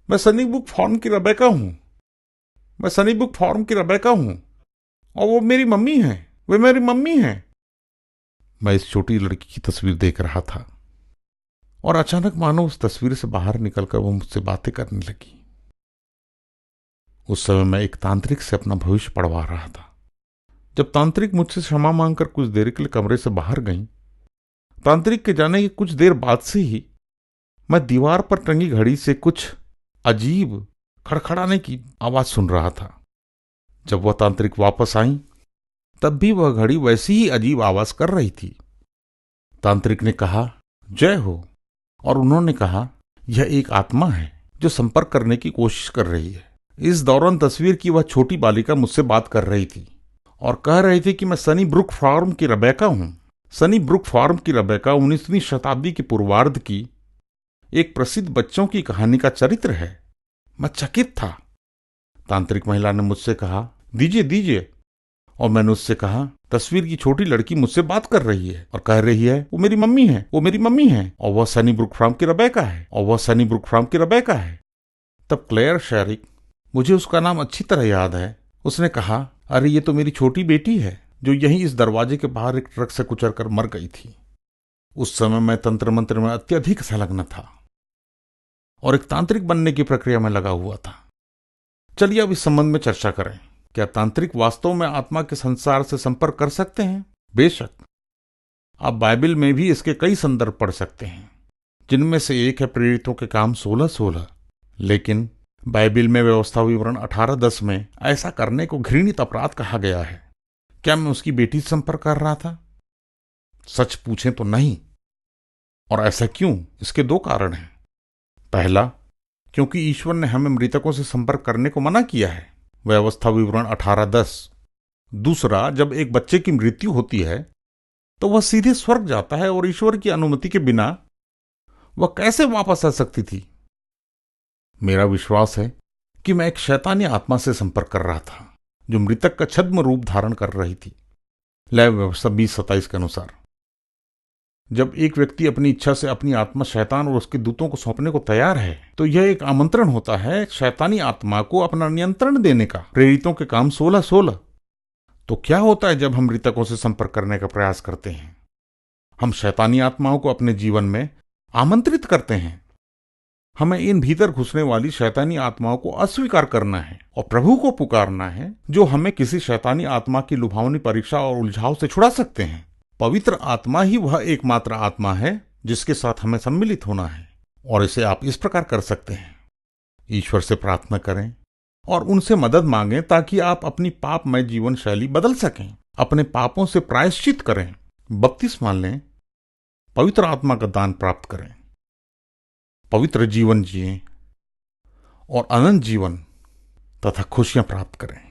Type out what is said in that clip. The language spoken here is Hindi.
मैं सनी बुक फार्म की रेबेका हूं। मैं सनी बुक फार्म की रेबेका हूं और वो मेरी मम्मी है। वे मेरी मम्मी है। मैं इस छोटी लड़की की तस्वीर देख रहा था और अचानक मानो उस तस्वीर से बाहर निकलकर वो मुझसे बातें करने लगी। उस समय मैं एक तांत्रिक से अपना भविष्य पढ़वा रहा था। जब तांत्रिक मुझसे क्षमा मांगकर कुछ देर के लिए कमरे से बाहर गई, तांत्रिक के जाने के कुछ देर बाद से ही मैं दीवार पर टंगी घड़ी से कुछ अजीब खड़खड़ाने की आवाज सुन रहा था। जब वह तांत्रिक वापस आई, तब भी वह घड़ी वैसी ही अजीब आवाज कर रही थी। तांत्रिक ने कहा, जय हो, और उन्होंने कहा, यह एक आत्मा है जो संपर्क करने की कोशिश कर रही है। इस दौरान तस्वीर की वह छोटी बालिका मुझसे बात कर रही थी और कह रही थी कि मैं सनी ब्रुक फार्म की रेबेका हूं। सनी ब्रुक फार्म की रेबेका 19वीं शताब्दी के पूर्वार्ध की एक प्रसिद्ध बच्चों की कहानी का चरित्र है। मैं चकित था। तांत्रिक महिला ने मुझसे कहा, दीजिए दीजिए, और मैंने उससे कहा, तस्वीर की छोटी लड़की मुझसे बात कर रही है और कह रही है, वो मेरी मम्मी है, वो मेरी मम्मी है, और वह सनी ब्रुक फार्म की रेबेका है, और वह सनी ब्रुक फार्म की रेबेका है। तब क्लेयर शेरिक, मुझे उसका नाम अच्छी तरह याद है, उसने कहा, अरे ये तो मेरी छोटी बेटी है जो यहीं इस दरवाजे के बाहर एक ट्रक से कुचलकर मर गई थी। उस समय मैं तंत्र मंत्र में अत्यधिक संलग्न था और एक तांत्रिक बनने की प्रक्रिया में लगा हुआ था। चलिए अब इस संबंध में चर्चा करें। क्या तांत्रिक वास्तव में आत्मा के संसार से संपर्क कर सकते हैं? बेशक। आप बाइबल में भी इसके कई संदर्भ पढ़ सकते हैं, जिनमें से एक है प्रेरितों के काम 16:16। लेकिन बाइबल में व्यवस्था विवरण 18:10 में ऐसा करने को घृणित अपराध कहा गया है। क्या मैं उसकी बेटी से संपर्क कर रहा था? सच पूछें तो नहीं। और ऐसा क्यों? इसके दो कारण हैं। पहला, क्योंकि ईश्वर ने हमें मृतकों से संपर्क करने को मना किया है, व्यवस्था विवरण 18:10। दूसरा, जब एक बच्चे की मृत्यु होती है तो वह सीधे स्वर्ग जाता है और ईश्वर की अनुमति के बिना वह कैसे वापस आ सकती थी? मेरा विश्वास है कि मैं एक शैतानी आत्मा से संपर्क कर रहा था जो मृतक का छद्म रूप धारण कर रही थी। लय व्यवस्था 20:27 के अनुसार, जब एक व्यक्ति अपनी इच्छा से अपनी आत्मा शैतान और उसके दूतों को सौंपने को तैयार है, तो यह एक आमंत्रण होता है शैतानी आत्मा को अपना नियंत्रण देने का। प्रेरितों के काम 16:16। तो क्या होता है जब हम मृतकों से संपर्क करने का प्रयास करते हैं? हम शैतानी आत्माओं को अपने जीवन में आमंत्रित करते हैं। हमें इन भीतर घुसने वाली शैतानी आत्माओं को अस्वीकार करना है और प्रभु को पुकारना है, जो हमें किसी शैतानी आत्मा की लुभावनी परीक्षा और उलझाव से छुड़ा सकते हैं। पवित्र आत्मा ही वह एकमात्र आत्मा है जिसके साथ हमें सम्मिलित होना है, और इसे आप इस प्रकार कर सकते हैं। ईश्वर से प्रार्थना करें और उनसे मदद मांगें ताकि आप अपनी पापमय जीवन शैली बदल सकें, अपने पापों से प्रायश्चित करें, बपतिस्मा लें, पवित्र आत्मा का दान प्राप्त करें, पवित्र जीवन जिएं और अनंत जीवन तथा खुशियां प्राप्त करें।